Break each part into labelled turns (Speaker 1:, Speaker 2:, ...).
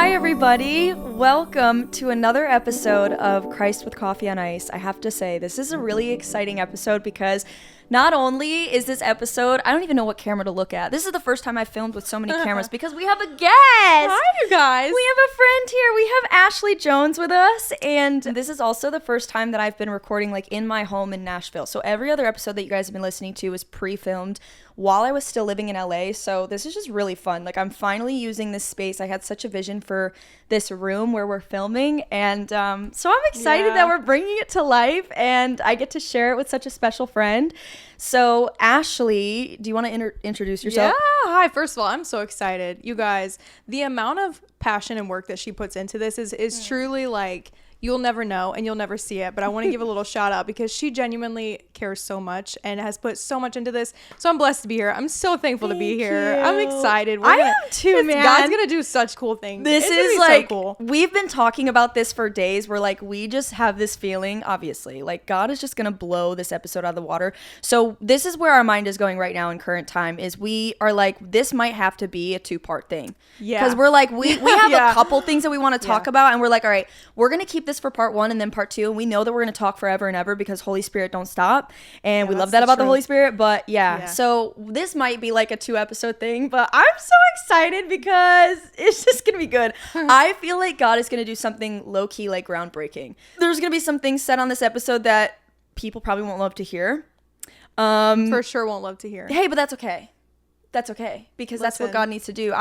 Speaker 1: Hi, everybody. Welcome to another episode of Christ with Coffee on Ice. I have to say, this is a really exciting episode because not only is this episode, I don't even know what camera to look at. This is the first time I've filmed with so many cameras because we have a guest.
Speaker 2: Hi, you guys.
Speaker 1: We have a friend here. We have Ashley Jones with us. And this is also the first time that I've been recording like in my home in Nashville. So every other episode that you guys have been listening to was pre-filmed while I was still living in LA. So this is just really fun. Like, I'm finally using this space. I had such a vision for this room where we're filming. And so I'm excited that we're bringing it to life and I get to share it with such a special friend. So Ashley, do you want to introduce yourself?
Speaker 2: Yeah. Hi. First of all, I'm so excited. You guys, the amount of passion and work that she puts into this is truly like, you'll never know and you'll never see it. But I want to give a little shout out because she genuinely cares so much and has put so much into this. So I'm blessed to be here. I'm so thankful to be here. I'm excited.
Speaker 1: I am too, man.
Speaker 2: God's going to do such cool things.
Speaker 1: This is like, so cool. We've been talking about this for days. We're like, we just have this feeling, obviously, like God is just going to blow this episode out of the water. So this is where our mind is going right now in current time is we are like, this might have to be a 2-part thing. Yeah. Because we're like, we have a couple things that we want to talk about. And we're like, all right, we're going to keep this for part 1 and then part 2. And we know that we're going to talk forever and ever because Holy Spirit don't stop. And we love that about the Holy Spirit. But so this might be like a 2-episode thing. But I'm so excited because it's just going to be good. I feel like God is going to do something low-key, like groundbreaking. There's going to be some things said on this episode that people probably won't love to hear.
Speaker 2: For sure won't love to hear.
Speaker 1: Hey, but that's okay. That's okay. Because that's what God needs to do.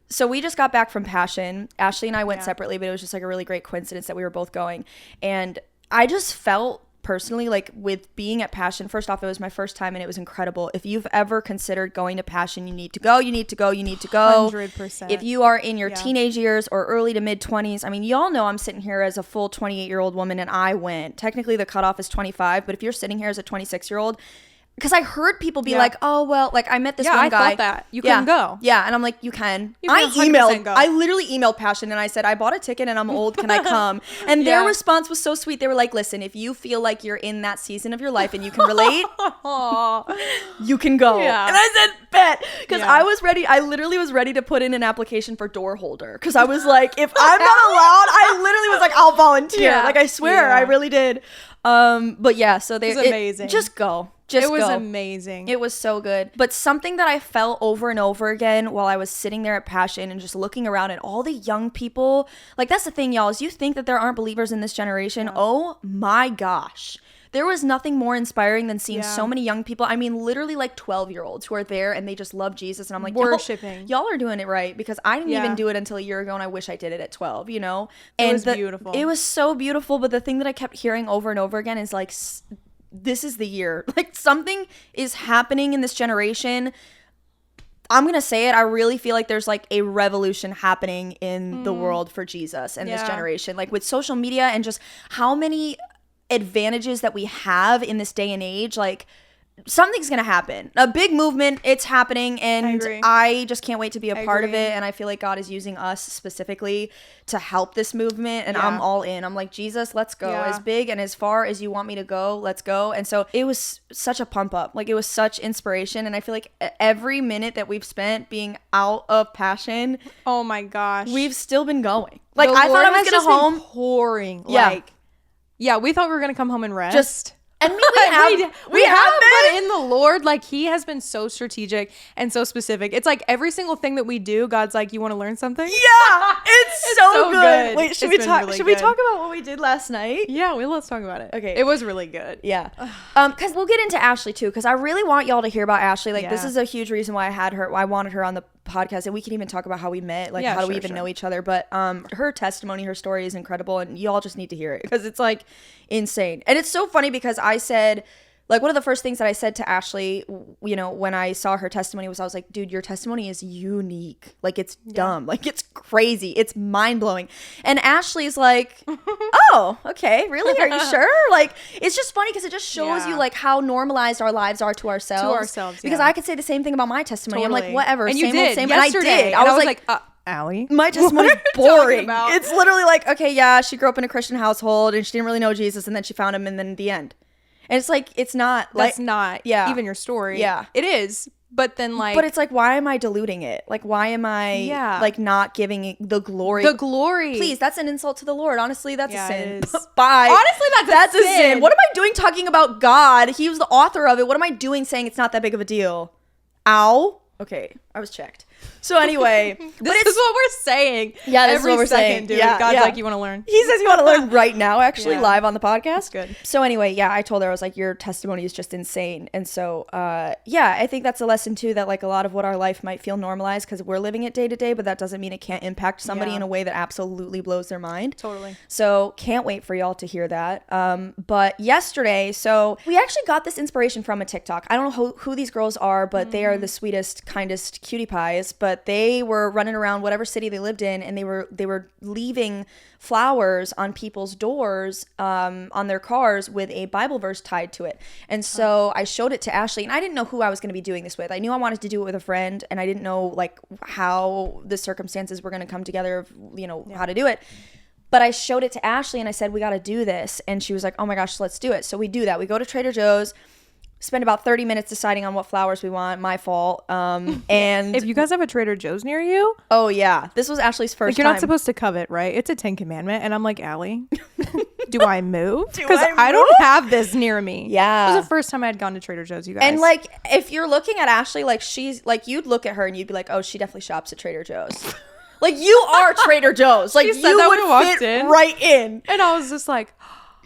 Speaker 1: So we just got back from Passion. Ashley and I went separately, but it was just like a really great coincidence that we were both going. And I just felt personally like with being at Passion, first off, it was my first time and it was incredible. If you've ever considered going to Passion, you need to go, you need to go, you need to go.
Speaker 2: 100%.
Speaker 1: If you are in your teenage years or early to mid 20s, I mean, y'all know I'm sitting here as a full 28-year-old woman and I went. Technically the cutoff is 25, but if you're sitting here as a 26-year-old, because I heard people be like, oh, well, like I met this one guy.
Speaker 2: Yeah, I thought that. You couldn't go.
Speaker 1: Yeah, and I'm like, you can.
Speaker 2: You can go.
Speaker 1: I literally emailed Passion and I said, I bought a ticket and I'm old. Can I come? And their response was so sweet. They were like, listen, if you feel like you're in that season of your life and you can relate, you can go. Yeah. And I said, bet. Because I was ready. I literally was ready to put in an application for door holder. Because I was like, if I'm not allowed, I literally was like, I'll volunteer. Yeah. Like, I swear, I really did. But yeah, so
Speaker 2: it was amazing.
Speaker 1: Just go.
Speaker 2: It was amazing.
Speaker 1: It was so good. But something that I felt over and over again while I was sitting there at Passion and just looking around at all the young people, like that's the thing, y'all, is you think that there aren't believers in this generation. Yeah. Oh my gosh. There was nothing more inspiring than seeing so many young people. I mean, literally like 12-year-olds who are there and they just love Jesus. And I'm like,
Speaker 2: worshiping.
Speaker 1: Y'all are doing it right because I didn't even do it until a year ago and I wish I did it at 12, you know?
Speaker 2: And it was beautiful.
Speaker 1: It was so beautiful. But the thing that I kept hearing over and over again is like, this is the year. Like something is happening in this generation. I'm going to say it. I really feel like there's like a revolution happening in the world for Jesus and this generation. Like with social media and just how many advantages that we have in this day and age, like something's gonna happen. A big movement, it's happening, and I just can't wait to be a part of it. And I feel like God is using us specifically to help this movement, and I'm all in. I'm like, Jesus, let's go. As big and as far as you want me to go, let's go. And so it was such a pump up. Like it was such inspiration, and I feel like every minute that we've spent being out of Passion,
Speaker 2: oh my gosh,
Speaker 1: we've still been going. Like I thought I was gonna home
Speaker 2: pouring. Yeah, we thought we were gonna come home and rest.
Speaker 1: And we have,
Speaker 2: but in the Lord, like he has been so strategic and so specific. It's like every single thing that we do, God's like, you want to learn something?
Speaker 1: Yeah, it's so good. Wait, should we talk about what we did last night?
Speaker 2: Yeah, let's talk about it.
Speaker 1: Okay.
Speaker 2: It was really good.
Speaker 1: Yeah. Because we'll get into Ashley too, because I really want y'all to hear about Ashley. Like this is a huge reason why I wanted her on the podcast, and we can even talk about how we met, like how do we even know each other. But her testimony, her story is incredible, and y'all just need to hear it because it's like insane. And it's so funny because I said, like, one of the first things that I said to Ashley, you know, when I saw her testimony was I was like, dude, your testimony is unique. Like, it's dumb. Like, it's crazy. It's mind-blowing. And Ashley's like, oh, okay, really? Are you sure? Like, it's just funny because it just shows you, like, how normalized our lives are to ourselves. Because I could say the same thing about my testimony. Totally. I'm like, whatever.
Speaker 2: And
Speaker 1: same
Speaker 2: you did.
Speaker 1: old, same.
Speaker 2: Yesterday.
Speaker 1: And I did.
Speaker 2: I was like Allie,
Speaker 1: my testimony is boring. It's literally like, okay, yeah, she grew up in a Christian household and she didn't really know Jesus, and then she found him, and then the end. And it's like, it's not like,
Speaker 2: that's not even your story.
Speaker 1: Yeah,
Speaker 2: it is, But then like,
Speaker 1: but it's like, why am I diluting it? Like, why am I like not giving it the glory?
Speaker 2: The glory.
Speaker 1: Please, that's an insult to the Lord. Honestly, that's a sin.
Speaker 2: It is.
Speaker 1: Bye.
Speaker 2: Honestly, that's a sin.
Speaker 1: What am I doing talking about God? He was the author of it. What am I doing saying it's not that big of a deal? Ow. Okay, I was checked. So anyway,
Speaker 2: this is what we're saying.
Speaker 1: Yeah, this
Speaker 2: every
Speaker 1: is what we're
Speaker 2: second,
Speaker 1: saying.
Speaker 2: dude.
Speaker 1: Yeah,
Speaker 2: God's
Speaker 1: yeah.
Speaker 2: like, you want to learn?
Speaker 1: He says you want to learn right now, actually, live on the podcast.
Speaker 2: That's good.
Speaker 1: So anyway, yeah, I told her, I was like, your testimony is just insane. And so, yeah, I think that's a lesson too, that like a lot of what our life might feel normalized because we're living it day to day, but that doesn't mean it can't impact somebody in a way that absolutely blows their mind.
Speaker 2: Totally.
Speaker 1: So can't wait for y'all to hear that. But yesterday, so we actually got this inspiration from a TikTok. I don't know who these girls are, but they are the sweetest, kindest cutie pies. But they were running around whatever city they lived in, and they were leaving flowers on people's doors, on their cars with a Bible verse tied to it. And so I showed it to Ashley, and I didn't know who I was going to be doing this with. I knew I wanted to do it with a friend, and I didn't know like how the circumstances were going to come together of, how to do it. But I showed it to Ashley and I said, we got to do this. And she was like, oh my gosh, let's do it. So we do that. We go to Trader Joe's, spend about 30 minutes deciding on what flowers we want. My fault. And
Speaker 2: if you guys have a Trader Joe's near you,
Speaker 1: oh yeah, this was Ashley's first
Speaker 2: you're
Speaker 1: time.
Speaker 2: not supposed to covet, right? It's a 10 commandment. And I'm like, Allie, do I move?
Speaker 1: Do
Speaker 2: Because
Speaker 1: I
Speaker 2: I don't
Speaker 1: move?
Speaker 2: have this near me.
Speaker 1: Yeah.
Speaker 2: It was the first time I had gone to Trader Joe's, you guys.
Speaker 1: And like, if you're looking at Ashley, like she's like, you'd look at her and you'd be like, oh, she definitely shops at Trader Joe's. Like you are Trader Joe's. Like
Speaker 2: She said
Speaker 1: you
Speaker 2: that when we
Speaker 1: would
Speaker 2: walked
Speaker 1: fit
Speaker 2: in.
Speaker 1: right in.
Speaker 2: And I was just like,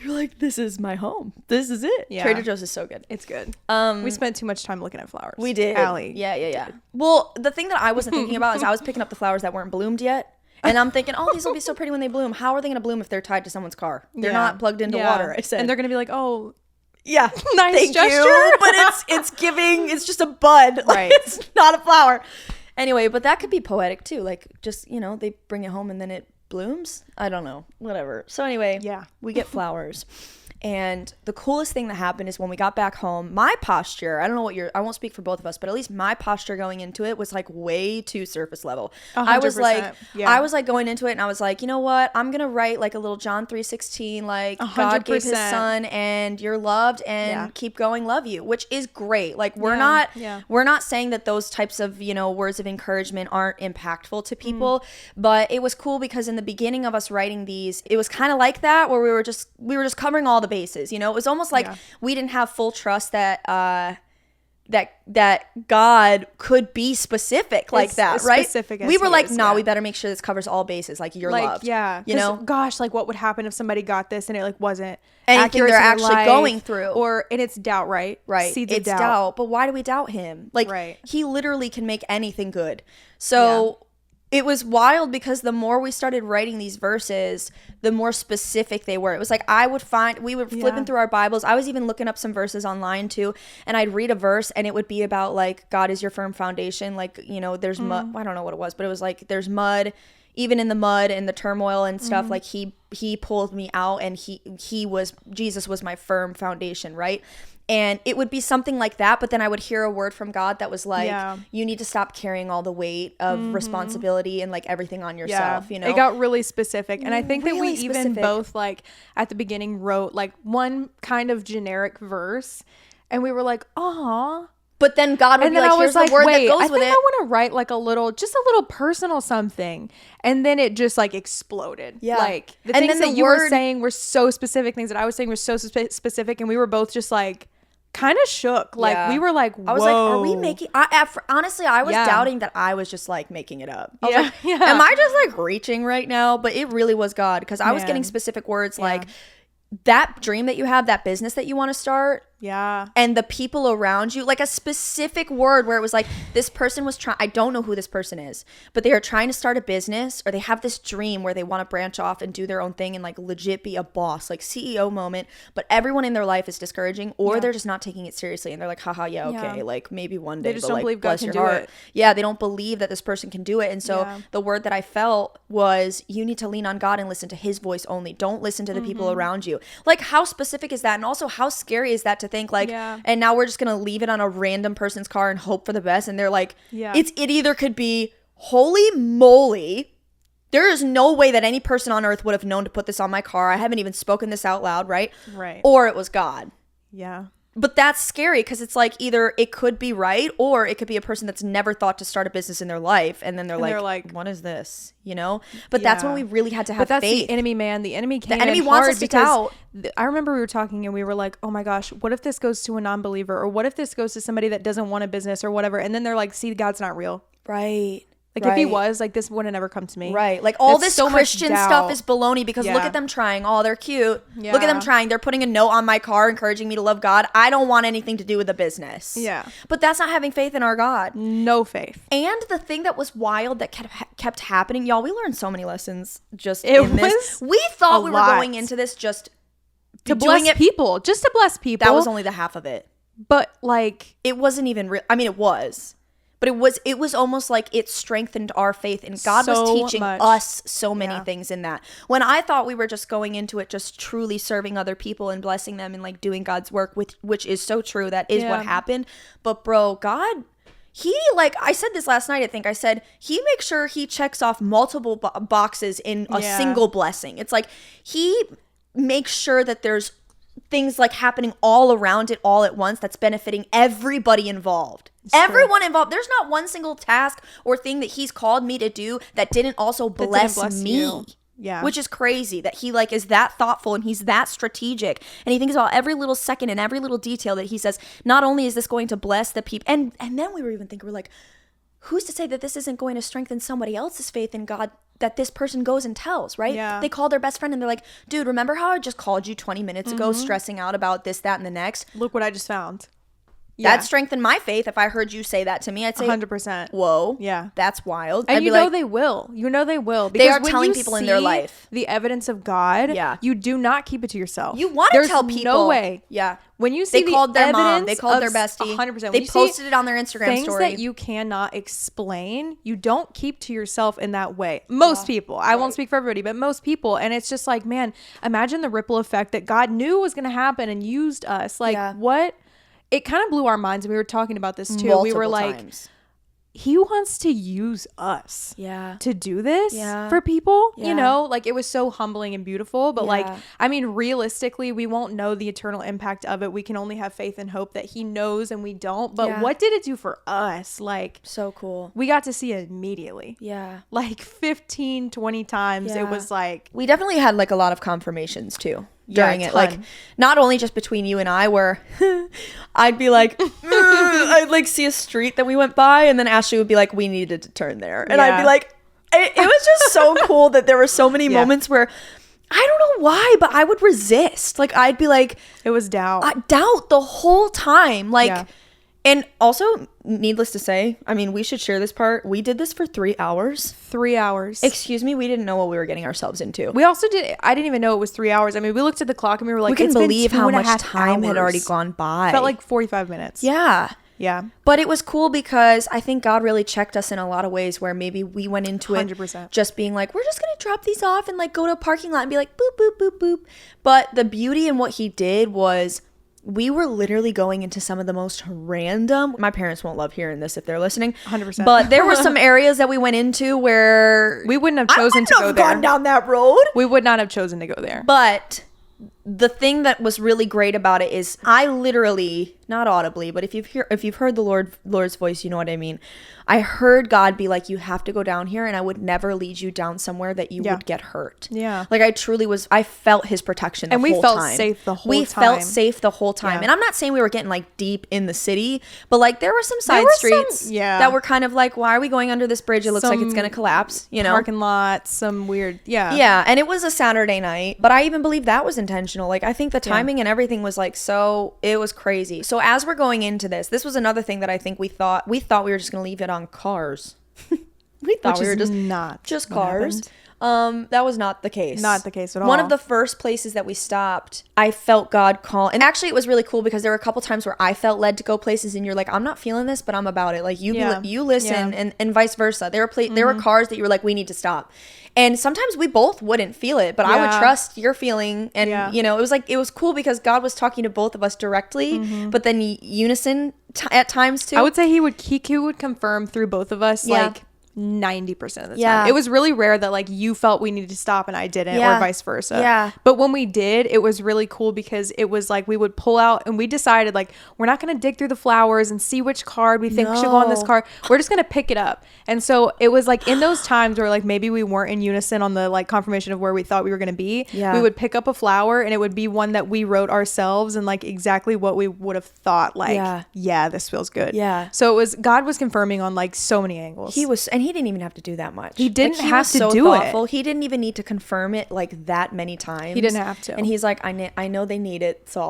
Speaker 1: You're like, this is my home. This is it.
Speaker 2: Yeah.
Speaker 1: Trader Joe's is so good.
Speaker 2: it's good. We spent too much time looking at flowers.
Speaker 1: We did.
Speaker 2: Allie.
Speaker 1: Yeah. Well, the thing that I wasn't thinking about is I was picking up the flowers that weren't bloomed yet. And I'm thinking, oh, these will be so pretty when they bloom. How are they going to bloom if they're tied to someone's car? They're not plugged into water, I said.
Speaker 2: And they're going to be like, oh,
Speaker 1: yeah.
Speaker 2: nice
Speaker 1: Thank
Speaker 2: gesture.
Speaker 1: you. But it's giving, it's just a bud. Like,
Speaker 2: Right.
Speaker 1: It's not a flower. Anyway, but that could be poetic too. Like just, they bring it home and then it blooms. I don't know. Whatever. So anyway,
Speaker 2: Yeah.
Speaker 1: we get flowers. And the coolest thing that happened is when we got back home, my posture, I don't know I won't speak for both of us, but at least my posture going into it was like way too surface level.
Speaker 2: 100%.
Speaker 1: I was like,
Speaker 2: Yeah.
Speaker 1: I was like going into it and I was like, you know what? I'm going to write like a little John 3:16, like God gave his
Speaker 2: 100%.
Speaker 1: son and you're loved and keep going, love you, which is great. Like we're not saying that those types of, words of encouragement aren't impactful to people, but it was cool because in the beginning of us writing these, it was kind of like that where we were just covering all the bases. It was almost like we didn't have full trust that that God could be specific like that, right?
Speaker 2: Specific as
Speaker 1: we were
Speaker 2: he
Speaker 1: like,
Speaker 2: is,
Speaker 1: nah, we better make sure this covers all bases. Like you're
Speaker 2: like,
Speaker 1: loved.
Speaker 2: yeah.
Speaker 1: You know?
Speaker 2: Gosh, like what would happen if somebody got this and it like wasn't
Speaker 1: Anything
Speaker 2: accurate
Speaker 1: they're
Speaker 2: to their
Speaker 1: actually
Speaker 2: life,
Speaker 1: going through.
Speaker 2: and it's doubt, right?
Speaker 1: Right.
Speaker 2: Seeds of
Speaker 1: It's doubt. But why do we doubt him? Like he literally can make anything good. So it was wild because the more we started writing these verses, the more specific they were. It was like we were flipping through our Bibles. I was even looking up some verses online too, and I'd read a verse and it would be about like God is your firm foundation. Like, there's mud. I don't know what it was, but it was like there's mud, even in the mud and the turmoil and stuff. Like he pulled me out and Jesus was my firm foundation, right? And it would be something like that, but then I would hear a word from God that was like, you need to stop carrying all the weight of responsibility and like everything on yourself, It
Speaker 2: got really specific. And I think that we
Speaker 1: Really
Speaker 2: even
Speaker 1: specific.
Speaker 2: both like at the beginning wrote like one kind of generic verse and we were like, aw.
Speaker 1: But then God would
Speaker 2: And
Speaker 1: be
Speaker 2: then
Speaker 1: like,
Speaker 2: I was
Speaker 1: here's
Speaker 2: like,
Speaker 1: the word
Speaker 2: wait,
Speaker 1: that goes
Speaker 2: I
Speaker 1: with
Speaker 2: think
Speaker 1: it.
Speaker 2: I want to write like a little personal something. And then it just like exploded.
Speaker 1: Yeah.
Speaker 2: Like the
Speaker 1: And
Speaker 2: things
Speaker 1: then
Speaker 2: that
Speaker 1: the
Speaker 2: you were
Speaker 1: word-
Speaker 2: saying were so specific. Things that I was saying were so specific. And we were both just like kind of shook. Like we were like, whoa.
Speaker 1: I was like, are we making, honestly, I was doubting that I was just like making it up. I was like, am I just like reaching right now? But it really was God because I was getting specific words like that dream that you have, that business that you want to start.
Speaker 2: Yeah.
Speaker 1: And the people around you, like a specific word where it was like, this person was trying, I don't know who this person is, but they are trying to start a business or they have this dream where they want to branch off and do their own thing and like legit be a boss, like CEO moment. But everyone in their life is discouraging or they're just not taking it seriously. And they're like, haha, okay, like maybe one day.
Speaker 2: They just
Speaker 1: but,
Speaker 2: don't
Speaker 1: like,
Speaker 2: believe God
Speaker 1: bless
Speaker 2: can
Speaker 1: your
Speaker 2: do
Speaker 1: heart.
Speaker 2: it.
Speaker 1: Yeah, they don't believe that this person can do it. And so the word that I felt was you need to lean on God and listen to his voice only. Don't listen to the people around you. Like how specific is that? And also how scary is that to think like, and now we're just gonna leave it on a random person's car and hope for the best, and they're like, it either could be holy moly, there is no way that any person on earth would have known to put this on my car, I haven't even spoken this out loud, right, or it was God. But that's scary because it's like either it could be right or it could be a person that's never thought to start a business in their life. And then they're like, what is this? You know? But that's when we really had to have
Speaker 2: that's
Speaker 1: faith.
Speaker 2: the enemy, man. The enemy came
Speaker 1: The enemy
Speaker 2: in
Speaker 1: wants
Speaker 2: hard
Speaker 1: us to
Speaker 2: because
Speaker 1: doubt.
Speaker 2: I remember we were talking and we were like, oh my gosh, what if this goes to a non-believer? Or what if this goes to somebody that doesn't want a business or whatever? And then they're like, see, God's not real.
Speaker 1: Right.
Speaker 2: Like if he was, like this wouldn't ever come to me.
Speaker 1: Right. Like all
Speaker 2: That's
Speaker 1: this Christian stuff is baloney because look
Speaker 2: Yeah.
Speaker 1: at them trying. Oh, they're cute.
Speaker 2: Yeah.
Speaker 1: Look at them trying. They're putting a note on my car encouraging me to love God. I don't want anything to do with the business.
Speaker 2: Yeah.
Speaker 1: But that's not having faith in our God.
Speaker 2: No faith.
Speaker 1: And the thing that was wild that kept happening, y'all, we learned so many lessons just
Speaker 2: It
Speaker 1: in this.
Speaker 2: was
Speaker 1: We thought
Speaker 2: a
Speaker 1: we were
Speaker 2: lot.
Speaker 1: going into this just
Speaker 2: To
Speaker 1: doing
Speaker 2: bless people. Just to bless people.
Speaker 1: That was only the half of it.
Speaker 2: But like,
Speaker 1: It wasn't even real. I mean, it was. But it was almost like it strengthened our faith, and God was
Speaker 2: So
Speaker 1: teaching
Speaker 2: much.
Speaker 1: us so many things in that. When I thought we were just going into it just truly serving other people and blessing them and like doing God's work, which is so true. That is what happened. But bro, God, he, like I said this last night, I think I said, he makes sure he checks off multiple boxes in a single blessing. It's like he makes sure that there's things like happening all around it all at once that's benefiting everybody involved. Everyone involved. There's not one single task or thing that he's called me to do that didn't also bless me.
Speaker 2: you. Yeah.
Speaker 1: Which is crazy that he like is that thoughtful and he's that strategic and he thinks about every little second and every little detail that he says, not only is this going to bless the people, and then we were even thinking, we're like, who's to say that this isn't going to strengthen somebody else's faith in God that this person goes and tells, right?
Speaker 2: Yeah.
Speaker 1: They call their best friend and they're like, dude, remember how I just called you 20 minutes ago stressing out about this, that, and the next?
Speaker 2: look what I just found.
Speaker 1: That strengthened my faith. If I heard you say that to me, I'd say
Speaker 2: 100%.
Speaker 1: whoa,
Speaker 2: Yeah.
Speaker 1: that's wild.
Speaker 2: And
Speaker 1: I'd
Speaker 2: you
Speaker 1: be
Speaker 2: know
Speaker 1: like,
Speaker 2: they will. You know they will.
Speaker 1: They are
Speaker 2: Because when
Speaker 1: telling
Speaker 2: you
Speaker 1: people in their
Speaker 2: see
Speaker 1: life.
Speaker 2: the evidence of God.
Speaker 1: Yeah.
Speaker 2: You do not keep it to yourself.
Speaker 1: you want to
Speaker 2: There's
Speaker 1: tell people.
Speaker 2: No way.
Speaker 1: Yeah.
Speaker 2: When you see
Speaker 1: They called their mom. They
Speaker 2: evidence
Speaker 1: called their
Speaker 2: of
Speaker 1: bestie.
Speaker 2: 100%.
Speaker 1: They posted it on their Instagram
Speaker 2: things
Speaker 1: story.
Speaker 2: that you cannot explain, you don't keep to yourself in that way. Most people. I won't speak for everybody, but most people. And it's just like, man, imagine the ripple effect that God knew was going to happen and used us. Like what? It kind of blew our minds. And we were talking about this too. We were
Speaker 1: Multiple
Speaker 2: like,
Speaker 1: times.
Speaker 2: he wants to use us to do this for people, you know, like it was so humbling and beautiful, but like, I mean, realistically, we won't know the eternal impact of it. We can only have faith and hope that he knows and we don't, but what did it do for us? Like,
Speaker 1: so cool.
Speaker 2: we got to see it immediately.
Speaker 1: Yeah.
Speaker 2: Like 15, 20 times. It was like,
Speaker 1: we definitely had like a lot of confirmations too during it. Like not only just between you and I where I'd be like, I'd like see a street that we went by and then Ashley would be like, we needed to turn there. And I'd be like, it was just so cool that there were so many moments where I don't know why, but I would resist. Like I'd be like,
Speaker 2: it was doubt.
Speaker 1: Doubt the whole time. Like, and also, needless to say, I mean, we should share this part. We did this for 3 hours.
Speaker 2: 3 hours.
Speaker 1: Excuse me, we didn't know what we were getting ourselves into.
Speaker 2: We also I didn't even know it was 3 hours. I mean, we looked at the clock and we were like,
Speaker 1: we couldn't believe how much time
Speaker 2: hours.
Speaker 1: had already gone by.
Speaker 2: Felt like 45 minutes.
Speaker 1: Yeah.
Speaker 2: Yeah.
Speaker 1: But it was cool because I think God really checked us in a lot of ways where maybe we went into
Speaker 2: 100%.
Speaker 1: it just being like, we're just going to drop these off and like go to a parking lot and be like, boop, boop, boop, boop. But the beauty in what he did was we were literally going into some of the most random, my parents won't love hearing this if they're listening,
Speaker 2: 100%.
Speaker 1: but there were some areas that we went into where
Speaker 2: we wouldn't have chosen to go there.
Speaker 1: Gone down that road.
Speaker 2: We would not have chosen to go there.
Speaker 1: But the thing that was really great about it is I literally, not audibly, but if you've heard the Lord's voice, you know what I mean. I heard God be like, you have to go down here, and I would never lead you down somewhere that you would get hurt.
Speaker 2: Yeah.
Speaker 1: Like I felt his protection the whole time.
Speaker 2: And we felt safe the whole time.
Speaker 1: We felt safe the whole time.
Speaker 2: Yeah.
Speaker 1: And I'm not saying we were getting like deep in the city, but like there were some side streets that were kind of like, why are we going under this bridge? It looks like it's going to collapse, you know?
Speaker 2: Parking lot, some weird,
Speaker 1: Yeah, and it was a Saturday night, but I even believe that was intentional. Like I think the timing and everything was like, so it was crazy. So as we're going into this was another thing that I think we thought we were just going to leave it on cars. We thought we were just cars. That was not the case.
Speaker 2: Not the case at all.
Speaker 1: One of the first places that we stopped, I felt God call. And actually it was really cool because there were a couple times where I felt led to go places and you're like, I'm not feeling this, but I'm about it. Like you listen and vice versa. There were cars that you were like, we need to stop. And sometimes we both wouldn't feel it, but I would trust your feeling. And, you know, it was cool because God was talking to both of us directly, but then unison at times too.
Speaker 2: I would say he would confirm through both of us, like 90% of the
Speaker 1: Yeah.
Speaker 2: time. It was really rare that like you felt we needed to stop and I didn't,
Speaker 1: Yeah.
Speaker 2: or vice versa.
Speaker 1: Yeah.
Speaker 2: But when we did, it was really cool because it was like we would pull out and we decided like we're not going to dig through the flowers and see which card we think should go on this
Speaker 1: No.
Speaker 2: card. We're just going to pick it up. And so it was like in those times where like maybe we weren't in unison on the like confirmation of where we thought we were going to be.
Speaker 1: Yeah.
Speaker 2: We would pick up a flower and it would be one that we wrote ourselves and like exactly what we would have thought like, yeah, this feels good.
Speaker 1: Yeah.
Speaker 2: So it was, God was confirming on like so many angles.
Speaker 1: He was, and he didn't even have to do that much.
Speaker 2: He didn't
Speaker 1: Like, he
Speaker 2: have
Speaker 1: was
Speaker 2: to
Speaker 1: so
Speaker 2: do
Speaker 1: thoughtful.
Speaker 2: it.
Speaker 1: He didn't even need to confirm it like that many times.
Speaker 2: He didn't have to.
Speaker 1: And he's like, I know they need it, so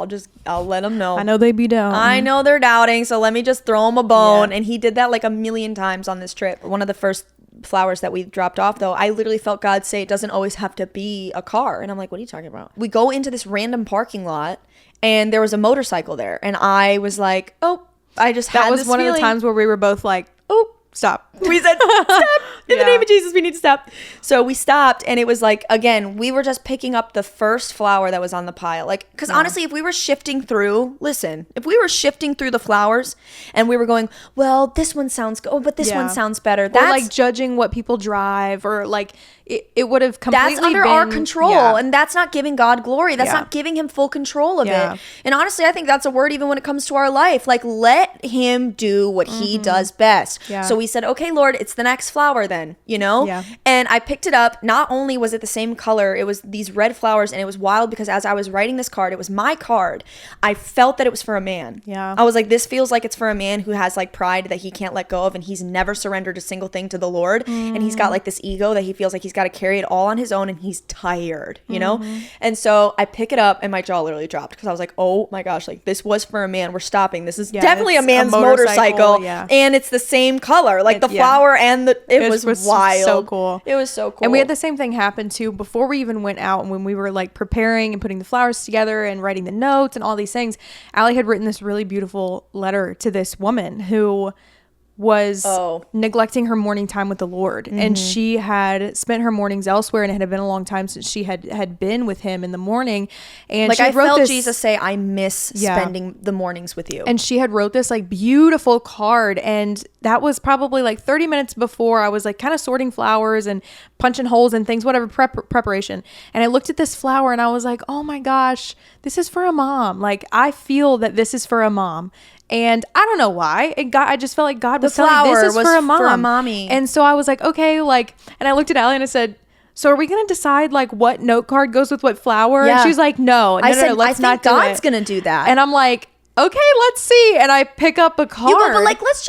Speaker 1: I'll let them know.
Speaker 2: I know they be down.
Speaker 1: I know they're doubting, so let me just throw them a bone.
Speaker 2: Yeah.
Speaker 1: And he did that like a million times on this trip. One of the first flowers that we dropped off, though, I literally felt God say it doesn't always have to be a car. And I'm like, what are you talking about? We go into this random parking lot and there was a motorcycle there. And I was like, oh, I just had
Speaker 2: That was
Speaker 1: this
Speaker 2: one of the
Speaker 1: feeling.
Speaker 2: times where we were both like, oh, stop.
Speaker 1: We said, stop. In the
Speaker 2: Yeah.
Speaker 1: name of Jesus, we need to stop. So we stopped, and it was like, again, we were just picking up the first flower that was on the pile. Like, because honestly, if we were shifting through, if we were shifting through the flowers and we were going, well, this one sounds good, oh, but this one sounds better.
Speaker 2: Or like judging what people drive, or like it would have completely
Speaker 1: that's under
Speaker 2: been,
Speaker 1: our control,
Speaker 2: yeah.
Speaker 1: and that's not giving God glory. That's
Speaker 2: Yeah.
Speaker 1: not giving him full control of
Speaker 2: Yeah.
Speaker 1: it. And honestly, I think that's a word even when it comes to our life. Like, let him do what he does best.
Speaker 2: Yeah.
Speaker 1: So we said, okay, Lord, it's the next flower then, you know?
Speaker 2: Yeah.
Speaker 1: And I picked it up. Not only was it the same color, it was these red flowers, and it was wild because as I was writing this card, it was my card. I felt that it was for a man.
Speaker 2: Yeah.
Speaker 1: I was like, this feels like it's for a man who has like pride that he can't let go of, and he's never surrendered a single thing to the Lord. And he's got like this ego that he feels like he's got to carry it all on his own, and he's tired, you know? And so I pick it up and my jaw literally dropped because I was like, oh my gosh, like this was for a man. We're stopping. This is definitely a
Speaker 2: it's a
Speaker 1: man's
Speaker 2: motorcycle,
Speaker 1: motorcycle.
Speaker 2: yeah.
Speaker 1: And it's the same color, like the
Speaker 2: Yeah.
Speaker 1: flower and it was wild.
Speaker 2: So cool.
Speaker 1: It was so cool.
Speaker 2: And we had the same thing happen too before we even went out, and when we were like preparing and putting the flowers together and writing the notes and all these things. Allie had written this really beautiful letter to this woman who was neglecting her morning time with the Lord. And she had spent her mornings elsewhere, and it had been a long time since she had been with him in the morning. And
Speaker 1: like
Speaker 2: she
Speaker 1: I
Speaker 2: wrote
Speaker 1: felt
Speaker 2: this,
Speaker 1: Jesus say, I miss
Speaker 2: Yeah.
Speaker 1: spending the mornings with you.
Speaker 2: and she had wrote this like beautiful card, and that was probably like 30 minutes before I was like kind of sorting flowers and punching holes and things, whatever preparation. And I looked at this flower and I was like, oh my gosh, this is for a mom. Like I feel that this is for a mom. And I don't know why. I just felt like God was telling me this is for a mom.
Speaker 1: for a mommy.
Speaker 2: And so I was like, okay, like, and I looked at Allie and I said, so are we going to decide like what note card goes with what flower?
Speaker 1: Yeah.
Speaker 2: And she's like, no,
Speaker 1: I said,
Speaker 2: let's
Speaker 1: I
Speaker 2: not
Speaker 1: think
Speaker 2: do
Speaker 1: God's
Speaker 2: it.
Speaker 1: going to do that.
Speaker 2: And I'm like, okay, let's see. And I pick up a card.
Speaker 1: You go, but like, let's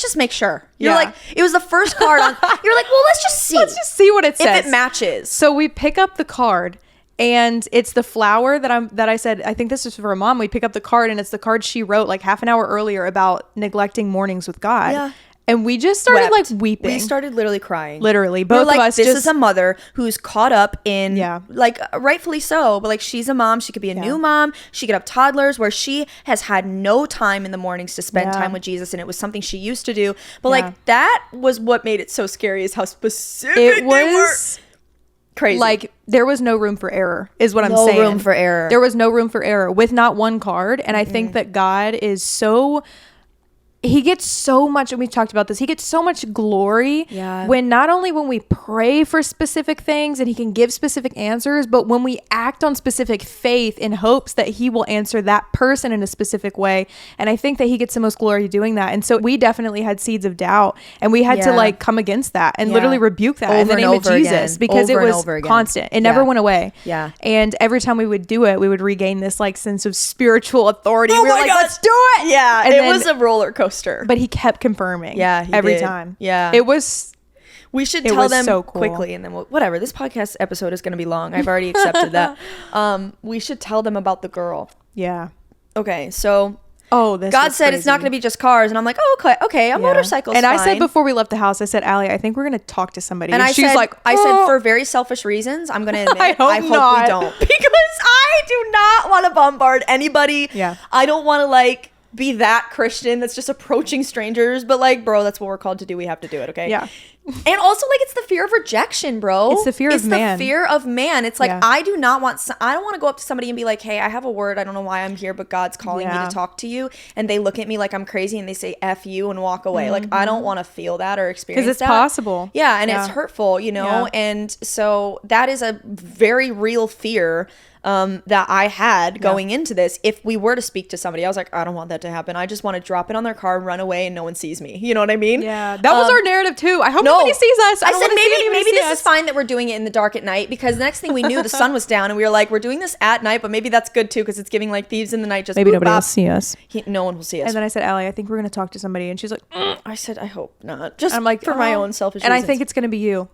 Speaker 1: just make sure. You're
Speaker 2: Yeah.
Speaker 1: like, it was the first card on, you're like, well, let's just see.
Speaker 2: Let's just see what it says.
Speaker 1: If it matches.
Speaker 2: So we pick up the card, and it's the flower that I said, I think this is for a mom. We pick up the card, and it's the card she wrote like half an hour earlier about neglecting mornings with God.
Speaker 1: Yeah.
Speaker 2: And we just started
Speaker 1: Wept.
Speaker 2: like weeping.
Speaker 1: We started literally crying.
Speaker 2: Literally.
Speaker 1: We were
Speaker 2: Both
Speaker 1: like,
Speaker 2: of us
Speaker 1: this
Speaker 2: just
Speaker 1: is a mother who's caught up in,
Speaker 2: Yeah.
Speaker 1: like, rightfully so, but like, she's a mom. She could be a new mom. She could have toddlers where she has had no time in the mornings to spend
Speaker 2: Yeah.
Speaker 1: time with Jesus, and it was something she used to do. But
Speaker 2: Yeah.
Speaker 1: like, that was what made it so scary, is how specific
Speaker 2: it
Speaker 1: they
Speaker 2: was
Speaker 1: were. Crazy.
Speaker 2: like there was no room for error is what I'm
Speaker 1: No
Speaker 2: saying.
Speaker 1: room for error.
Speaker 2: There was no room for error with not one card. And I think that God is so, he gets so much, and we've talked about this, he gets so much glory when not only when we pray for specific things and he can give specific answers, but when we act on specific faith in hopes that he will answer that person in a specific way. And I think that he gets the most glory doing that. And so we definitely had seeds of doubt, and we had to like come against that and literally rebuke that in the name of Jesus, because it was constant. It never went away.
Speaker 1: Yeah.
Speaker 2: And every time we would do it, we would regain this like sense of spiritual authority.
Speaker 1: Oh
Speaker 2: we were
Speaker 1: my
Speaker 2: like,
Speaker 1: God.
Speaker 2: let's do it.
Speaker 1: Yeah,
Speaker 2: And
Speaker 1: it
Speaker 2: then-
Speaker 1: was a roller coaster.
Speaker 2: But he kept confirming.
Speaker 1: Yeah, he
Speaker 2: every
Speaker 1: did.
Speaker 2: time.
Speaker 1: Yeah.
Speaker 2: It was.
Speaker 1: We should
Speaker 2: It
Speaker 1: tell
Speaker 2: was
Speaker 1: them
Speaker 2: so cool.
Speaker 1: quickly, and then whatever. This podcast episode is going to be long. I've already accepted that. We should tell them about the girl.
Speaker 2: Yeah.
Speaker 1: Okay, so
Speaker 2: Oh,
Speaker 1: God said it's not going to be just cars, and I'm like, oh, okay, a motorcycle.
Speaker 2: And
Speaker 1: fine.
Speaker 2: I said before we left the house, I said, Allie, I think we're going to talk to somebody.
Speaker 1: And
Speaker 2: she's like,
Speaker 1: I said
Speaker 2: "Oh."
Speaker 1: for very selfish reasons, I'm going to admit,
Speaker 2: I hope not.
Speaker 1: we don't, because I do not want to bombard anybody.
Speaker 2: Yeah.
Speaker 1: I don't want to like be that Christian that's just approaching strangers, but like, bro, that's what we're called to do. We have to do it. Okay.
Speaker 2: Yeah.
Speaker 1: And also, like, it's the fear of rejection, bro.
Speaker 2: It's the fear of man.
Speaker 1: It's the fear of man. It's like,
Speaker 2: Yeah.
Speaker 1: I don't want to go up to somebody and be like, hey, I have a word. I don't know why I'm here, but God's calling me to talk to you. And they look at me like I'm crazy and they say F you and walk away. Like, I don't want to feel that or experience that.
Speaker 2: Because it's possible.
Speaker 1: Yeah, and it's hurtful, you know?
Speaker 2: Yeah.
Speaker 1: And so that is a very real fear that I had going into this. If we were to speak to somebody, I was like, I don't want that to happen. I just want to drop it on their car and run away and no one sees me. You know what I mean?
Speaker 2: Yeah, that was our narrative too. I hope nobody sees us.
Speaker 1: I said maybe this is fine that we're doing it in the dark at night, because the next thing we knew, the sun was down and we were like, we're doing this at night, but maybe that's good too, because it's giving like thieves in the night. Just
Speaker 2: maybe nobody will see us.
Speaker 1: No one will see us.
Speaker 2: And then I said, Allie, I think we're gonna talk to somebody, and she's like,
Speaker 1: I said, I hope not. Just
Speaker 2: I'm like,
Speaker 1: for my own selfish
Speaker 2: and
Speaker 1: reasons.
Speaker 2: I think it's gonna be you.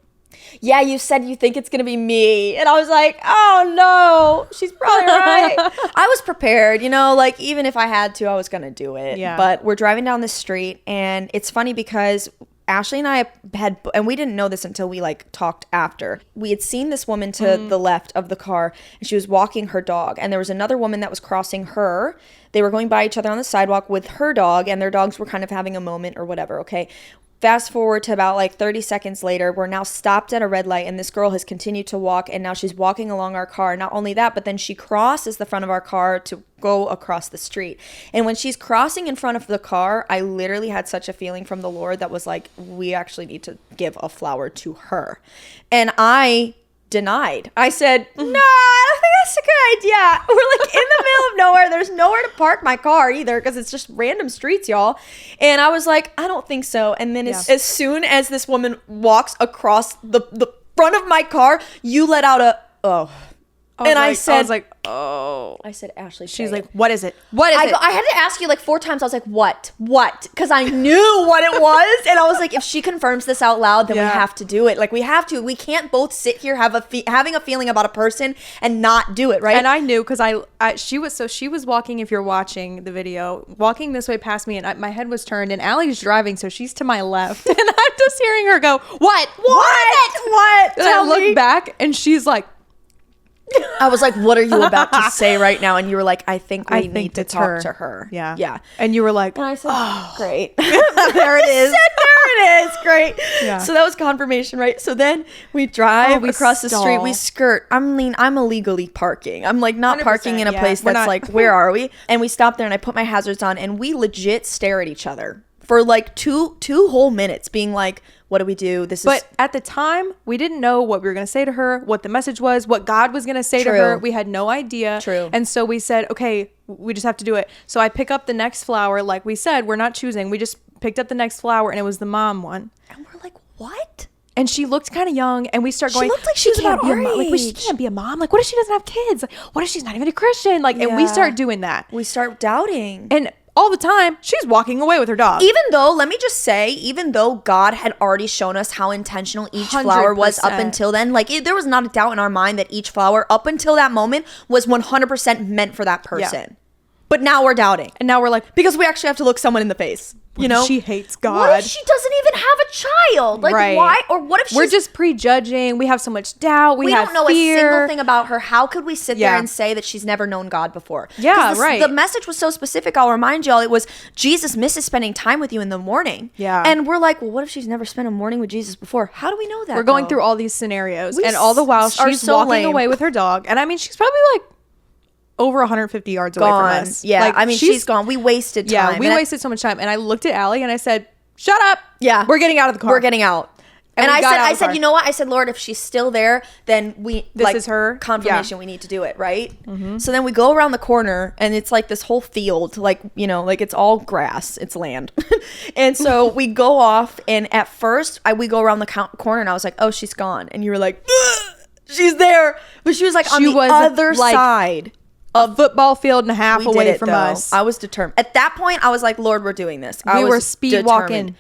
Speaker 1: Yeah, you said you think it's gonna be me, and I was like, oh no, she's probably right. I was prepared, you know, like even if I had to, I was gonna do it.
Speaker 2: Yeah.
Speaker 1: But we're driving down the street, and it's funny because Ashley and I had, and we didn't know this until we like talked after. We had seen this woman to the left of the car, and she was walking her dog, and there was another woman that was crossing her. They were going by each other on the sidewalk with her dog, and their dogs were kind of having a moment or whatever. Okay. Fast forward to about like 30 seconds later, we're now stopped at a red light, and this girl has continued to walk, and now she's walking along our car. Not only that, but then she crosses the front of our car to go across the street. And when she's crossing in front of the car, I literally had such a feeling from the Lord that was like, we actually need to give a flower to her. And I denied. I said, no, I don't think that's a good idea. We're like in the middle of nowhere. There's nowhere to park my car either, because it's just random streets, y'all. And I was like, I don't think so. And then as soon as this woman walks across the front of my car, you let out a, oh. And I said,
Speaker 2: oh.
Speaker 1: I said, Ashley,
Speaker 2: She's
Speaker 1: say
Speaker 2: like,
Speaker 1: it.
Speaker 2: what is it? What is it?
Speaker 1: I had to ask you like 4 times. I was like, what? Because I knew what it was. And I was like, if she confirms this out loud, then we have to do it. Like, we have to. We can't both sit here having a feeling about a person and not do it, right?
Speaker 2: And I knew, because she was walking, if you're watching the video, walking this way past me, and my head was turned, and Allie's driving, so she's to my left. And I'm just hearing her go, what?
Speaker 1: What?
Speaker 2: And I look back, and she's like,
Speaker 1: I was like, what are you about to say right now? And you were like, I think we need to talk to her.
Speaker 2: Yeah.
Speaker 1: Yeah.
Speaker 2: And you were like,
Speaker 1: and I said, oh, great. There it is. There it is. Great. Yeah. So that was confirmation, right? So then we drive across the street. We skirt. I'm illegally parking. I'm like not parking in a place that's like, where are we? And we stop there, and I put my hazards on, and we legit stare at each other for like two whole minutes, being like, what do we do? But
Speaker 2: at the time, we didn't know what we were going to say to her, what the message was, what God was going to say to her. We had no idea.
Speaker 1: True.
Speaker 2: And so we said, okay, we just have to do it. So I pick up the next flower. Like we said, we're not choosing. We just picked up the next flower, and it was the mom one.
Speaker 1: And we're like, what?
Speaker 2: And she looked kind of young, and we start going,
Speaker 1: she looked like she was about our age.
Speaker 2: Like, she can't be a mom. Like, what if she doesn't have kids? Like, what if she's not even a Christian? Like, and we start doing that.
Speaker 1: We start doubting.
Speaker 2: And all the time, she's walking away with her dog.
Speaker 1: Let me just say, even though God had already shown us how intentional each flower was up until then, like there was not a doubt in our mind that each flower up until that moment was 100% meant for that person. Yeah. But now we're doubting.
Speaker 2: And now we're like,
Speaker 1: because we actually have to look someone in the face. You know,
Speaker 2: she hates God.
Speaker 1: What if she doesn't even have a child? Like, why? Or what if
Speaker 2: we're just prejudging? We have so much doubt. We don't know fear.
Speaker 1: A single thing about her. How could we sit there and say that she's never known God before?
Speaker 2: Yeah, right.
Speaker 1: The message was so specific. I'll remind y'all, it was Jesus misses spending time with you in the morning.
Speaker 2: Yeah.
Speaker 1: And we're like, well, what if she's never spent a morning with Jesus before? How do we know that?
Speaker 2: We're going through all these scenarios, and all the while she's walking away with her dog. And I mean, she's probably like over 150 yards away from us.
Speaker 1: Yeah,
Speaker 2: like,
Speaker 1: I mean, she's gone. We wasted time.
Speaker 2: Yeah, we wasted so much time. And I looked at Allie and I said, shut up.
Speaker 1: Yeah.
Speaker 2: We're getting out of the car.
Speaker 1: We're getting out. And I said, you know what? I said, Lord, if she's still there, then this
Speaker 2: is her
Speaker 1: confirmation. We need to do it, right? Mm-hmm. So then we go around the corner, and it's like this whole field, like, you know, like it's all grass, it's land. And so we go off, and at first we go around the corner, and I was like, oh, she's gone. And you were like, she's there, but she was like on the other side.
Speaker 2: A football field and a half away from us.
Speaker 1: I was determined. At that point, I was like, Lord, we're doing this.
Speaker 2: We were speed walking.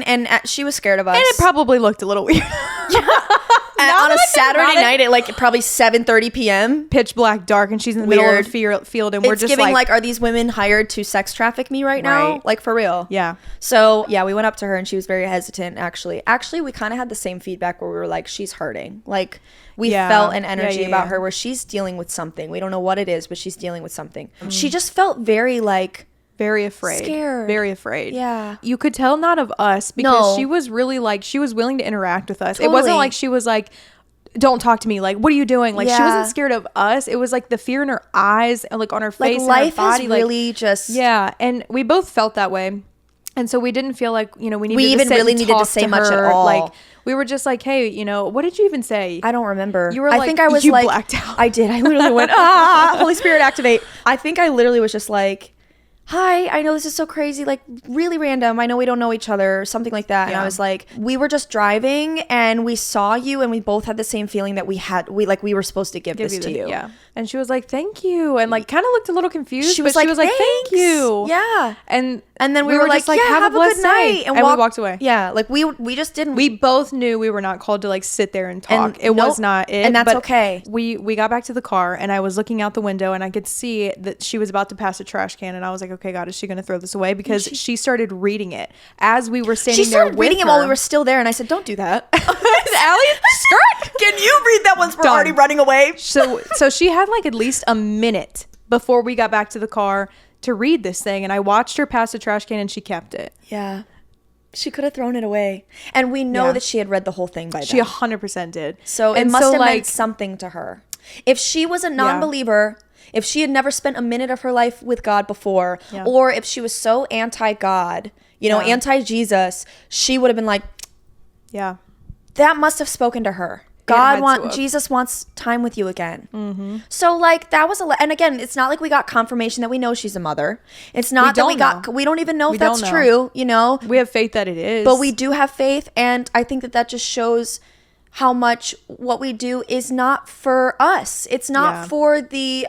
Speaker 1: And she was scared of us.
Speaker 2: And it probably looked a little weird.
Speaker 1: On a Saturday night at like probably 7:30 p.m.
Speaker 2: Pitch black, dark, and she's in the middle of a field, and we're just
Speaker 1: giving like, are these women hired to sex traffic me right now? Like, for real.
Speaker 2: Yeah.
Speaker 1: So, yeah, we went up to her, and she was very hesitant, actually. Actually, we kind of had the same feedback where we were like, she's hurting. Like, we felt an energy about her where she's dealing with something. We don't know what it is, but she's dealing with something. She just felt very like
Speaker 2: very afraid.
Speaker 1: Scared.
Speaker 2: Very afraid.
Speaker 1: Yeah.
Speaker 2: You could tell not of us because she was really like, she was willing to interact with us. It wasn't like she was like, don't talk to me. Like, what are you doing? Like, she wasn't scared of us. It was like the fear in her eyes and like on her face and
Speaker 1: life
Speaker 2: her body.
Speaker 1: is really just.
Speaker 2: Yeah. And we both felt that way. And so we didn't feel like, you know, we even
Speaker 1: really needed to say much at all.
Speaker 2: Like, we were just like, hey, you know, what did you even say?
Speaker 1: I don't remember.
Speaker 2: You were
Speaker 1: I
Speaker 2: like,
Speaker 1: think I was
Speaker 2: you
Speaker 1: like,
Speaker 2: blacked out.
Speaker 1: I did. I literally went, Holy Spirit, activate. I think I literally was just like, hi, I know this is so crazy, like really random. I know we don't know each other, something like that. And I was like, we were just driving and we saw you and we both had the same feeling that we were supposed to give this to you.
Speaker 2: Yeah. And she was like, thank you. And like kind of looked a little confused.
Speaker 1: She was like,
Speaker 2: thank you.
Speaker 1: Yeah.
Speaker 2: And
Speaker 1: then we were like, yeah,
Speaker 2: have a good night.
Speaker 1: And
Speaker 2: we walked away.
Speaker 1: Yeah. Like we just didn't.
Speaker 2: We both knew we were not called to like sit there and talk. It was not it.
Speaker 1: And that's okay.
Speaker 2: We got back to the car and I was looking out the window and I could see that she was about to pass a trash can. And I was like, okay, God, is she going to throw this away? Because she started reading it as we were standing there. She started reading it
Speaker 1: while we were still there. And I said, don't do that.
Speaker 2: Allie, skirt.
Speaker 1: Can you read that once we're already running away?
Speaker 2: So she had like at least a minute before we got back to the car to read this thing, and I watched her pass the trash can and she kept it.
Speaker 1: Yeah. She could have thrown it away. And we know that she had read the whole thing by then.
Speaker 2: She 100% did.
Speaker 1: So it must have meant something to her. If she was a non-believer, if she had never spent a minute of her life with God before, or if she was so anti-God, you know, anti-Jesus, she would have been like,
Speaker 2: yeah,
Speaker 1: that must have spoken to her. Jesus wants time with you again.
Speaker 2: Mm-hmm.
Speaker 1: So like that was and again, it's not like we got confirmation that we know she's a mother. It's not that we don't even know if that's true, you know.
Speaker 2: We have faith that it is.
Speaker 1: But we do have faith, and I think that just shows how much what we do is not for us. It's not for the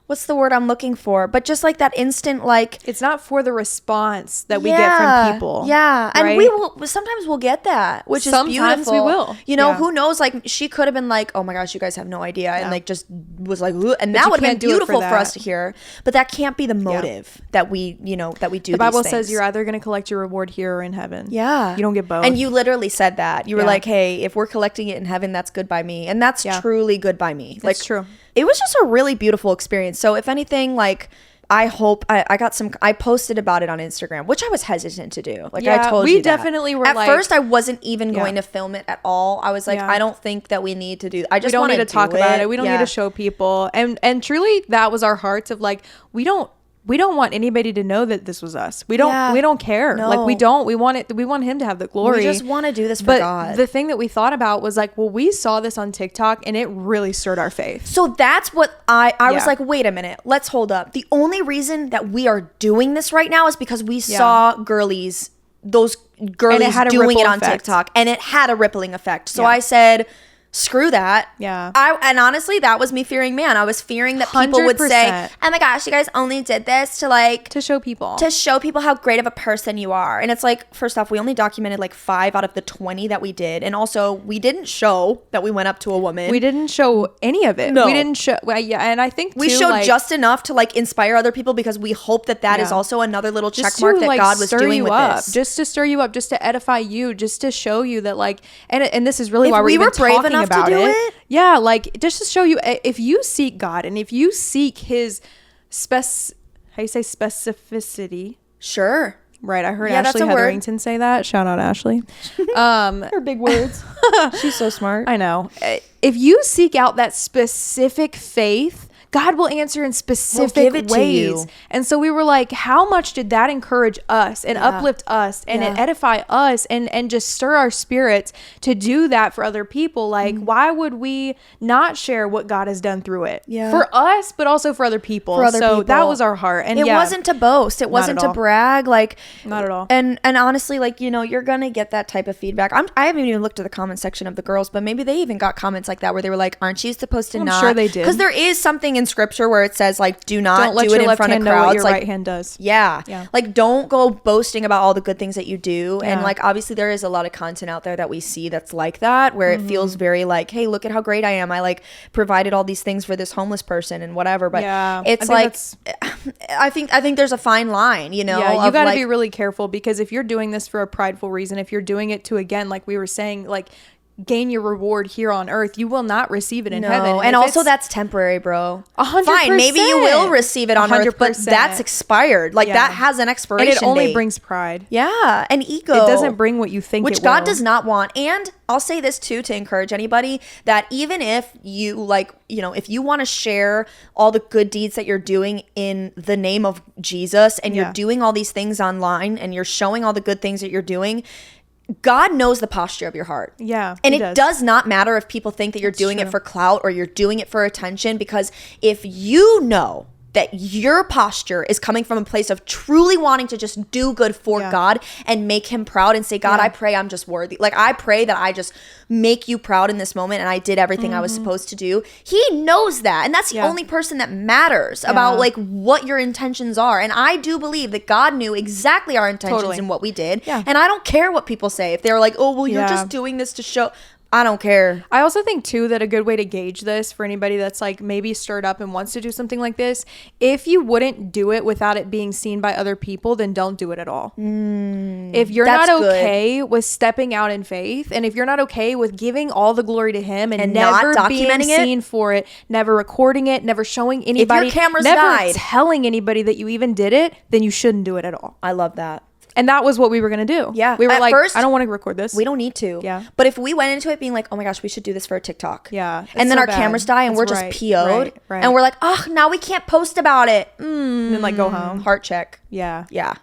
Speaker 1: what's the word I'm looking for? But just like that instant, like
Speaker 2: it's not for the response that we get from people.
Speaker 1: Yeah.
Speaker 2: Right?
Speaker 1: And we will sometimes we'll get that, which is beautiful.
Speaker 2: Sometimes we will.
Speaker 1: You know, who knows? Like she could have been like, oh my gosh, you guys have no idea. And like just was like, ugh. And that would have been beautiful for us to hear. But that can't be the motive that we, you know, that we do.
Speaker 2: The Bible says you're either going to collect your reward here or in heaven.
Speaker 1: Yeah.
Speaker 2: You don't get both.
Speaker 1: And you literally said that. You were like, hey, if we're collecting it in heaven, that's good by me. And that's truly good by me. Like,
Speaker 2: it's true.
Speaker 1: It was just a really beautiful experience. So if anything, like I hope I posted about it on Instagram, which I was hesitant to do. Like I told you,
Speaker 2: we definitely were.
Speaker 1: At first, I wasn't even going to film it at all. I was like, I don't think that we need to do. I just want to
Speaker 2: talk about it. We don't need to show people. And truly, that was our hearts of like, we don't want anybody to know that this was us. We don't care.
Speaker 1: No.
Speaker 2: Like we want him to have the glory.
Speaker 1: We just want to do this for God.
Speaker 2: The thing that we thought about was like, well, we saw this on TikTok and it really stirred our faith.
Speaker 1: So that's what I was like, wait a minute, let's hold up. The only reason that we are doing this right now is because we saw those girlies doing it on TikTok, and it had a rippling effect. So I said, screw that.
Speaker 2: Yeah.
Speaker 1: And honestly, that was me fearing man. I was fearing that people would say, oh my gosh, you guys only did this to
Speaker 2: show people
Speaker 1: how great of a person you are. And it's like, first off, we only documented like 5 out of the 20 that we did. And also we didn't show that we went up to a woman.
Speaker 2: We didn't show any of it.
Speaker 1: No.
Speaker 2: We didn't show. And I think
Speaker 1: we showed just enough to like inspire other people, because we hope that is also another little check mark that God was doing with this.
Speaker 2: Just to stir you up, just to edify you, just to show you that like, and this is really why
Speaker 1: we
Speaker 2: were
Speaker 1: brave enough to do it.
Speaker 2: Yeah, like just to show you, if you seek God and if you seek His specificity.
Speaker 1: Sure.
Speaker 2: Right. I heard Ashley Hetherington say that. Shout out Ashley.
Speaker 1: Her big words. She's so smart.
Speaker 2: I know. If you seek out that specific faith, God will answer in specific ways. And so we were like, how much did that encourage us and uplift us and edify us and just stir our spirits to do that for other people? Like, why would we not share what God has done through it?
Speaker 1: Yeah.
Speaker 2: For us, but also for other people. That was our heart. And
Speaker 1: it wasn't to boast. It wasn't to brag. Like,
Speaker 2: not at all.
Speaker 1: And honestly, like, you know, you're going to get that type of feedback. I haven't even looked at the comment section of the girls, but maybe they even got comments like that where they were like, aren't you supposed to not?
Speaker 2: I'm sure they did.
Speaker 1: Because there is something in scripture where it says like, do not do it in front of crowds.
Speaker 2: Know what your
Speaker 1: like,
Speaker 2: right hand does.
Speaker 1: Yeah. Like, don't go boasting about all the good things that you do. And like, obviously there is a lot of content out there that we see that's like that, where it feels very like, hey, look at how great I am. I like provided all these things for this homeless person and whatever. But it's like, I think there's a fine line, you know.
Speaker 2: Yeah, you got to be really careful, because if you're doing this for a prideful reason, if you're doing it to, again, like we were saying, like gain your reward here on earth. You will not receive it in heaven.
Speaker 1: And also that's temporary, bro.
Speaker 2: 100%.
Speaker 1: Fine, maybe you will receive it on earth, but
Speaker 2: 100%.
Speaker 1: that's expired. Like that has an expiration
Speaker 2: and it only
Speaker 1: date.
Speaker 2: Brings pride.
Speaker 1: Yeah, and ego.
Speaker 2: It doesn't bring what you think
Speaker 1: which
Speaker 2: it
Speaker 1: God
Speaker 2: will.
Speaker 1: does not want. And I'll say this too, to encourage anybody, that even if you like, you know, if you want to share all the good deeds that you're doing in the name of Jesus, and you're doing all these things online, and you're showing all the good things that you're doing, God knows the posture of your heart.
Speaker 2: Yeah.
Speaker 1: And it does not matter if people think that you're doing it for clout or you're doing it for attention, because if you know that your posture is coming from a place of truly wanting to just do good for God and make him proud and say, God, I pray I'm just worthy. Like, I pray that I just make you proud in this moment and I did everything I was supposed to do. He knows that. And that's the only person that matters about like what your intentions are. And I do believe that God knew exactly our intentions and what we did. Yeah. And I don't care what people say. If they're like, oh, well, you're just doing this to show. I don't care.
Speaker 2: I also think too that a good way to gauge this for anybody that's like maybe stirred up and wants to do something like this, if you wouldn't do it without it being seen by other people, then don't do it at all. If you're not okay with stepping out in faith, and if you're not okay with giving all the glory to him and never
Speaker 1: not
Speaker 2: being
Speaker 1: documenting
Speaker 2: seen for it, never recording it, never showing anybody,
Speaker 1: if your cameras
Speaker 2: never
Speaker 1: died,
Speaker 2: telling anybody that you even did it, then you shouldn't do it at all.
Speaker 1: I love that.
Speaker 2: And that was what we were going to do.
Speaker 1: Yeah.
Speaker 2: We were
Speaker 1: At
Speaker 2: like,
Speaker 1: first,
Speaker 2: I don't want to record this.
Speaker 1: We don't need to.
Speaker 2: Yeah.
Speaker 1: But if we went into it being like, oh my gosh, we should do this for a TikTok.
Speaker 2: Yeah.
Speaker 1: And then our cameras die and we're just PO'd.
Speaker 2: Right.
Speaker 1: And we're like, oh, now we can't post about it.
Speaker 2: And then like go home.
Speaker 1: Heart check.
Speaker 2: Yeah.
Speaker 1: Yeah.
Speaker 2: That's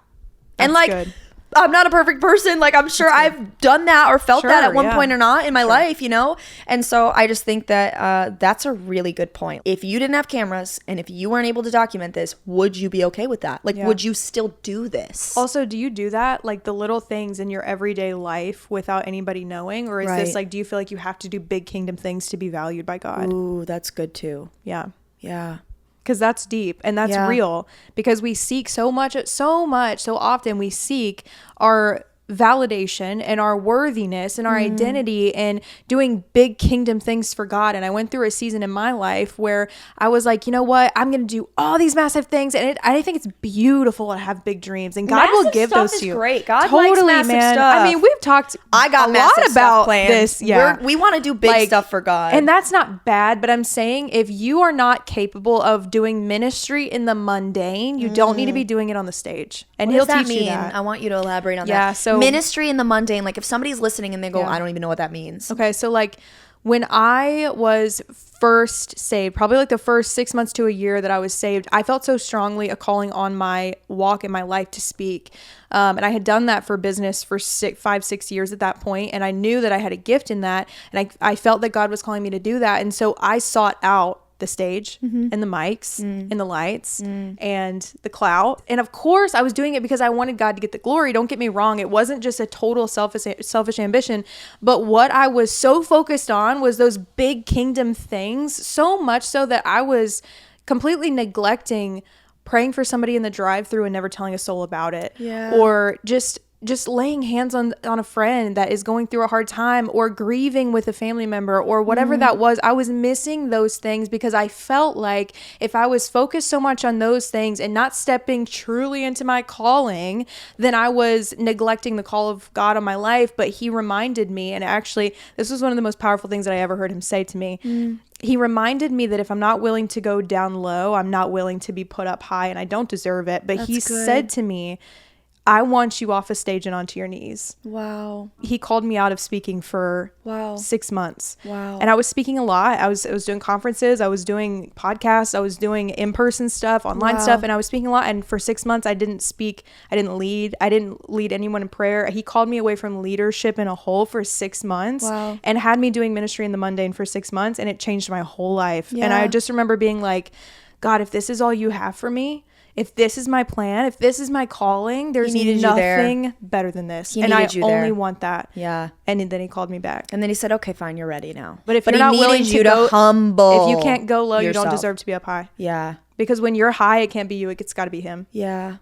Speaker 1: and like,
Speaker 2: good.
Speaker 1: I'm not a perfect person. Like, I'm sure I've done that or felt that at one point or not in my life, you know? And so I just think that that's a really good point. If you didn't have cameras and if you weren't able to document this, would you be okay with that? Like, would you still do this?
Speaker 2: Also, do you do that? Like the little things in your everyday life without anybody knowing? Or is this like, do you feel like you have to do big kingdom things to be valued by God?
Speaker 1: Ooh, that's good too.
Speaker 2: Yeah.
Speaker 1: Yeah.
Speaker 2: Because that's deep and that's real, because we seek so often we seek our validation and our worthiness and our identity and doing big kingdom things for God. And I went through a season in my life where I was like, you know what, I'm going to do all these massive things, and I think it's beautiful to have big dreams, and God will give those to you.
Speaker 1: Great. God likes massive stuff.
Speaker 2: I mean, we've talked
Speaker 1: a lot about this.
Speaker 2: Yeah.
Speaker 1: We want to do big stuff for God.
Speaker 2: And that's not bad, but I'm saying if you are not capable of doing ministry in the mundane, you don't need to be doing it on the stage. And
Speaker 1: what
Speaker 2: he'll
Speaker 1: does that
Speaker 2: teach
Speaker 1: mean?
Speaker 2: you that.
Speaker 1: I want you to elaborate on that.
Speaker 2: Yeah, so
Speaker 1: ministry in the mundane, like if somebody's listening and they go, I don't even know what that means.
Speaker 2: Okay, so like when I was first saved, probably like the first 6 months to a year that I was saved, I felt so strongly a calling on my walk in my life to speak. And I had done that for business for 5-6 years at that point. And I knew that I had a gift in that. And I felt that God was calling me to do that. And so I sought out the stage and the mics and the lights and the clout. And of course I was doing it because I wanted God to get the glory. Don't get me wrong. It wasn't just a total selfish ambition, but what I was so focused on was those big kingdom things, so much so that I was completely neglecting praying for somebody in the drive-thru and never telling a soul about it. Yeah. Or just laying hands on a friend that is going through a hard time, or grieving with a family member, or whatever that was. I was missing those things because I felt like if I was focused so much on those things and not stepping truly into my calling, then I was neglecting the call of God on my life. But he reminded me, and actually this was one of the most powerful things that I ever heard him say to me. He reminded me that if I'm not willing to go down low, I'm not willing to be put up high, and I don't deserve it. But he said to me, I want you off a stage and onto your knees. Wow. He called me out of speaking for 6 months. Wow. And I was speaking a lot. I was doing conferences. I was doing podcasts. I was doing in-person stuff, online stuff. And I was speaking a lot. And for 6 months, I didn't speak. I didn't lead. I didn't lead anyone in prayer. He called me away from leadership in a whole for 6 months and had me doing ministry in the mundane for 6 months. And it changed my whole life. Yeah. And I just remember being like, God, if this is all you have for me, if this is my plan, if this is my calling, there's nothing better than this. And I only want that. Yeah. And then he called me back.
Speaker 1: And then he said, okay, fine, you're ready now.
Speaker 2: But if you're not willing to go
Speaker 1: humble,
Speaker 2: if you can't go low,
Speaker 1: yourself.
Speaker 2: you don't deserve to be up high.
Speaker 1: Yeah.
Speaker 2: Because when you're high, it can't be you. It's got to be him.
Speaker 1: Yeah.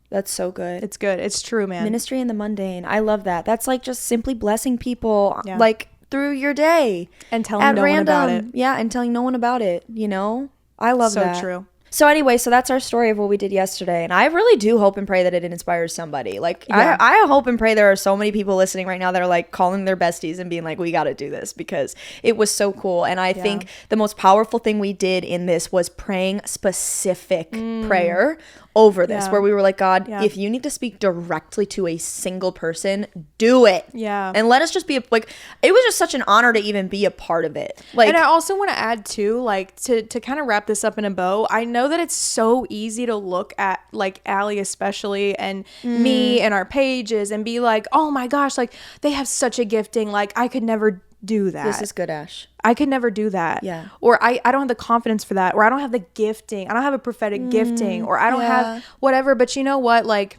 Speaker 1: That's so good.
Speaker 2: It's good. It's true, man.
Speaker 1: Ministry in the mundane. I love that. That's like just simply blessing people like through your day.
Speaker 2: And telling no one about it.
Speaker 1: Yeah. And telling no one about it, you know? I love that.
Speaker 2: So true.
Speaker 1: So anyway, so that's our story of what we did yesterday. And I really do hope and pray that it inspires somebody. Like, I hope and pray there are so many people listening right now that are like calling their besties and being like, we got to do this, because it was so cool. And I think the most powerful thing we did in this was praying specific prayer over this, where we were like, God, if you need to speak directly to a single person, do it.
Speaker 2: Yeah.
Speaker 1: And let us just be like, it was just such an honor to even be a part of it. Like,
Speaker 2: and I also want to add too, like, to kind of wrap this up in a bow, I know that it's so easy to look at like Allie especially and me and our pages and be like, oh my gosh, like they have such a gifting, like I could never do that.
Speaker 1: This is good, Ash.
Speaker 2: I could never do that.
Speaker 1: Yeah.
Speaker 2: Or I don't have the confidence for that, or I don't have the gifting. I don't have a prophetic gifting, or I don't have whatever. But you know what? Like,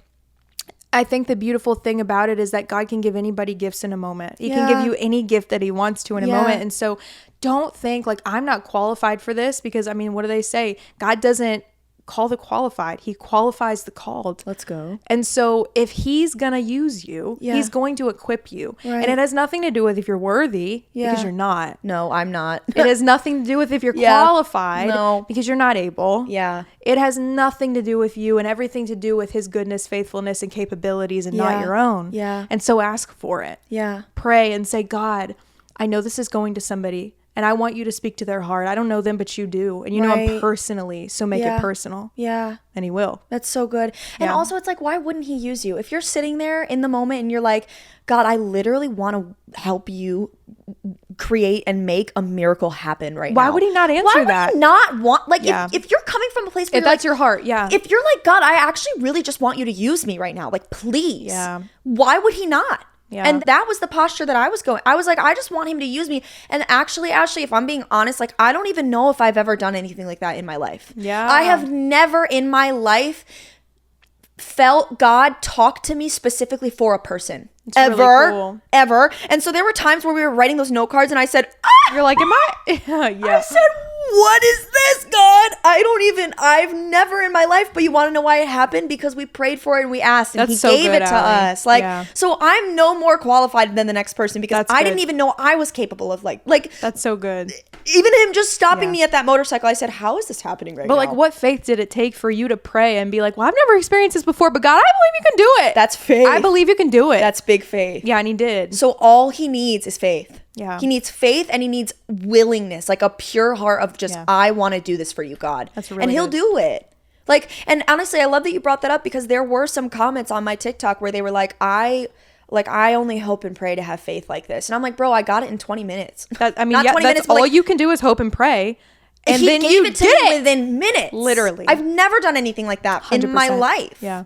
Speaker 2: I think the beautiful thing about it is that God can give anybody gifts in a moment. He can give you any gift that he wants to in a moment. And so don't think like I'm not qualified for this, because I mean, what do they say? God doesn't call the qualified. He qualifies the called.
Speaker 1: Let's go.
Speaker 2: And so if he's going to use you, he's going to equip you. Right. And it has nothing to do with if you're worthy, because you're not.
Speaker 1: No, I'm not.
Speaker 2: It has nothing to do with if you're qualified, because you're not able.
Speaker 1: Yeah.
Speaker 2: It has nothing to do with you, and everything to do with his goodness, faithfulness, and capabilities, and not your own.
Speaker 1: Yeah.
Speaker 2: And so ask for it.
Speaker 1: Yeah.
Speaker 2: Pray and say, God, I know this is going to somebody, and I want you to speak to their heart. I don't know them, but you do. And you know them personally. So make it personal.
Speaker 1: Yeah.
Speaker 2: And he will.
Speaker 1: That's so good. And also, it's like, why wouldn't he use you? If you're sitting there in the moment and you're like, God, I literally want to help you create and make a miracle happen right now.
Speaker 2: Why would he not answer that?
Speaker 1: Why would he not want, like, if you're coming from a place where
Speaker 2: if that's your heart,
Speaker 1: if you're like, God, I actually really just want you to use me right now. Like, please.
Speaker 2: Yeah.
Speaker 1: Why would he not?
Speaker 2: Yeah.
Speaker 1: And that was the posture that I was going. I was like, I just want him to use me. And actually, Ashley, if I'm being honest, like, I don't even know if I've ever done anything like that in my life.
Speaker 2: Yeah.
Speaker 1: I have never in my life felt God talk to me specifically for a person.
Speaker 2: It's really cool.
Speaker 1: Ever. And so there were times where we were writing those note cards and I said,
Speaker 2: you're like, am I?
Speaker 1: I said, what is this, God? I've never in my life, but you want to know why it happened? Because we prayed for it and we asked, and he gave it to us. Like, so I'm no more qualified than the next person, because I didn't even know I was capable of like,
Speaker 2: that's so good.
Speaker 1: Even him just stopping me at that motorcycle, I said, how is this happening right now?
Speaker 2: But like, what faith did it take for you to pray and be like, well, I've never experienced this before, but God, I believe you can do it.
Speaker 1: That's faith.
Speaker 2: I believe you can do it.
Speaker 1: That's big faith.
Speaker 2: Yeah, and he did.
Speaker 1: So all he needs is faith.
Speaker 2: Yeah.
Speaker 1: He needs faith, and he needs willingness, like a pure heart of just, I want to do this for you, God.
Speaker 2: That's really
Speaker 1: And he'll
Speaker 2: good.
Speaker 1: do it. Like, and honestly, I love that you brought that up, because there were some comments on my TikTok where they were like, I only hope and pray to have faith like this. And I'm like, bro, I got it in 20 minutes.
Speaker 2: Not 20
Speaker 1: that's
Speaker 2: minutes, all you can do is hope and pray. And
Speaker 1: he
Speaker 2: then
Speaker 1: gave
Speaker 2: you
Speaker 1: it to me within minutes.
Speaker 2: Literally.
Speaker 1: I've never done anything like that
Speaker 2: 100%.
Speaker 1: in my life.
Speaker 2: Yeah.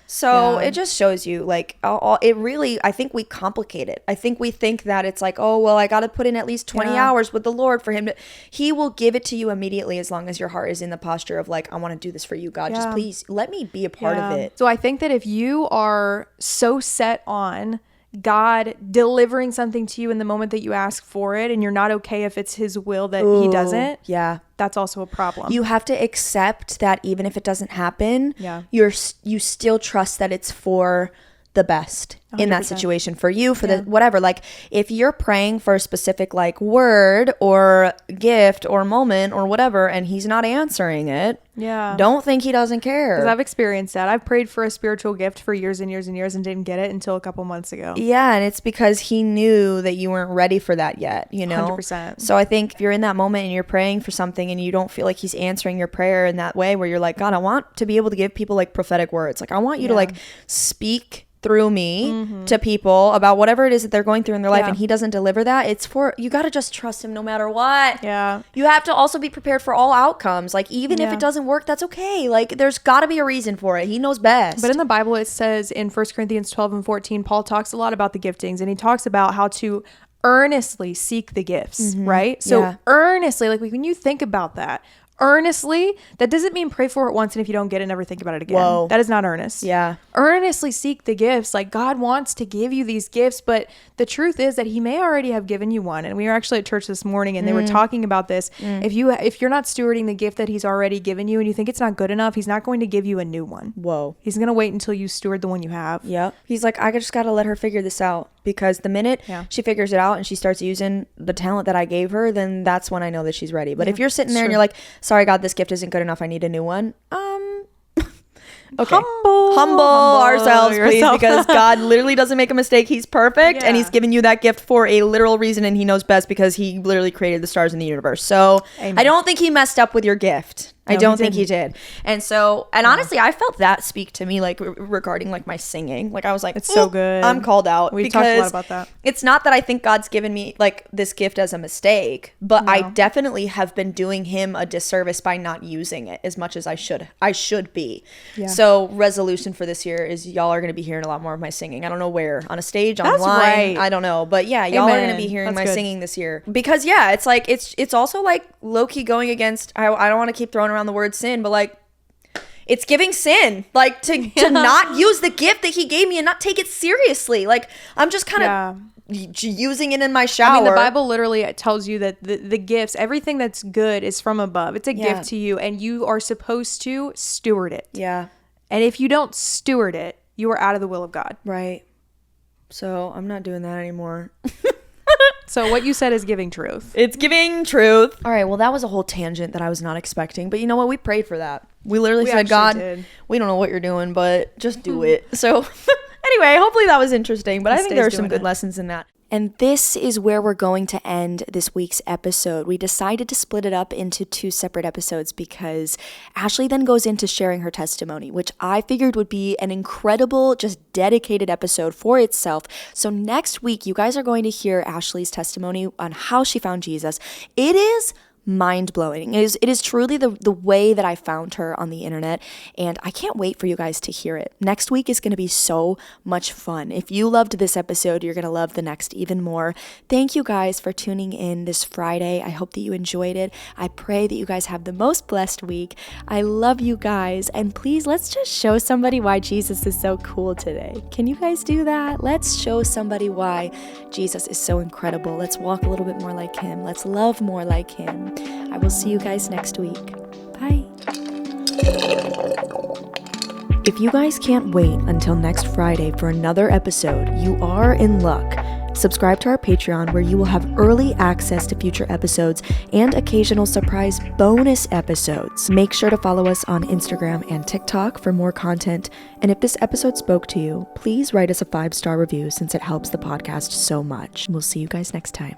Speaker 1: So it just shows you, like, it really, I think we complicate it. I think we think that it's like, oh, well, I got to put in at least 20 hours with the Lord for him to, he will give it to you immediately, as long as your heart is in the posture of like, I want to do this for you, God. Just please let me be a part of it.
Speaker 2: So I think that if you are so set on God delivering something to you in the moment that you ask for it, and you're not okay if it's his will that he doesn't, that's also a problem.
Speaker 1: You have to accept that even if it doesn't happen, you still trust that it's for the best 100%. In that situation, for you, for the whatever. Like, if you're praying for a specific like word or gift or moment or whatever, and he's not answering it, don't think he doesn't care.
Speaker 2: Because I've experienced that. I've prayed for a spiritual gift for years and years and years and didn't get it until a couple months ago.
Speaker 1: Yeah, and it's because he knew that you weren't ready for that yet, you know?
Speaker 2: 100%.
Speaker 1: So I think if you're in that moment and you're praying for something and you don't feel like he's answering your prayer in that way, where you're like, God, I want to be able to give people like prophetic words. Like, I want you to like speak through me to people about whatever it is that they're going through in their life, and he doesn't deliver that, it's for, you got to just trust him no matter what. You have to also be prepared for all outcomes. Like, even if it doesn't work, that's okay. Like, there's got to be a reason for it. He knows best.
Speaker 2: But in the Bible, it says in 1 Corinthians 12 and 14, Paul talks a lot about the giftings, and he talks about how to earnestly seek the gifts, right? So earnestly, like when you think about that, earnestly, that doesn't mean pray for it once and if you don't get it, never think about it again.
Speaker 1: Whoa.
Speaker 2: That is not earnest. Earnestly seek the gifts. Like, God wants to give you these gifts, but the truth is that he may already have given you one. And we were actually at church this morning and they were talking about this. If you're not stewarding the gift that he's already given you and you think it's not good enough, he's not going to give you a new one. He's going to wait until you steward the one you have.
Speaker 1: He's like, I just got to let her figure this out, because the minute she figures it out and she starts using the talent that I gave her, then that's when I know that she's ready. But if you're sitting there and you're like, sorry, God, this gift isn't good enough. I need a new one. Okay.
Speaker 2: Humble
Speaker 1: ourselves, please,
Speaker 2: yourself.
Speaker 1: because God literally doesn't make a mistake. He's perfect, and he's given you that gift for a literal reason, and he knows best because he literally created the stars in the universe. So
Speaker 2: Amen.
Speaker 1: I don't think he messed up with your gift. I don't think he did. And so, and honestly, I felt that speak to me, like regarding like my singing. Like I was like,
Speaker 2: it's so good.
Speaker 1: I'm called out.
Speaker 2: We talked a lot about that.
Speaker 1: It's not that I think God's given me like this gift as a mistake, but I definitely have been doing him a disservice by not using it as much as I should be. Yeah. So resolution for this year is y'all are going to be hearing a lot more of my singing. I don't know where, on a stage, online.
Speaker 2: Right.
Speaker 1: I don't know, but yeah, y'all are going to be hearing my singing this year, because it's like, it's also like low key going against, I don't want to keep throwing around the word sin, but like it's giving sin, like to not use the gift that he gave me and not take it seriously. Like I'm just kind of using it in my shower.
Speaker 2: I mean, the Bible literally tells you that the gifts, everything that's good is from above. It's a gift to you, and you are supposed to steward it.
Speaker 1: Yeah.
Speaker 2: And if you don't steward it, you are out of the will of God.
Speaker 1: Right. So I'm not doing that anymore.
Speaker 2: So what you said is giving truth.
Speaker 1: It's giving truth. All right. Well, that was a whole tangent that I was not expecting. But you know what? We prayed for that. We literally said, God, we don't know what you're doing, but just do it. So anyway, hopefully that was interesting. But I think there are some good lessons in that. And this is where we're going to end this week's episode. We decided to split it up into 2 separate episodes because Ashley then goes into sharing her testimony, which I figured would be an incredible, just dedicated episode for itself. So next week, you guys are going to hear Ashley's testimony on how she found Jesus. It is mind-blowing. It is truly the way that I found her on the internet, and I can't wait for you guys to hear it. Next week is going to be so much fun. If you loved this episode, you're going to love the next even more. Thank you guys for tuning in this Friday. I hope that you enjoyed it. I pray that you guys have the most blessed week. I love you guys, and please, let's just show somebody why Jesus is so cool today. Can you guys do that? Let's show somebody why Jesus is so incredible. Let's walk a little bit more like him. Let's love more like him. I will see you guys next week. Bye. If you guys can't wait until next Friday for another episode, you are in luck. Subscribe to our Patreon, where you will have early access to future episodes and occasional surprise bonus episodes. Make sure to follow us on Instagram and TikTok for more content. And if this episode spoke to you, please write us a 5-star review, since it helps the podcast so much. We'll see you guys next time.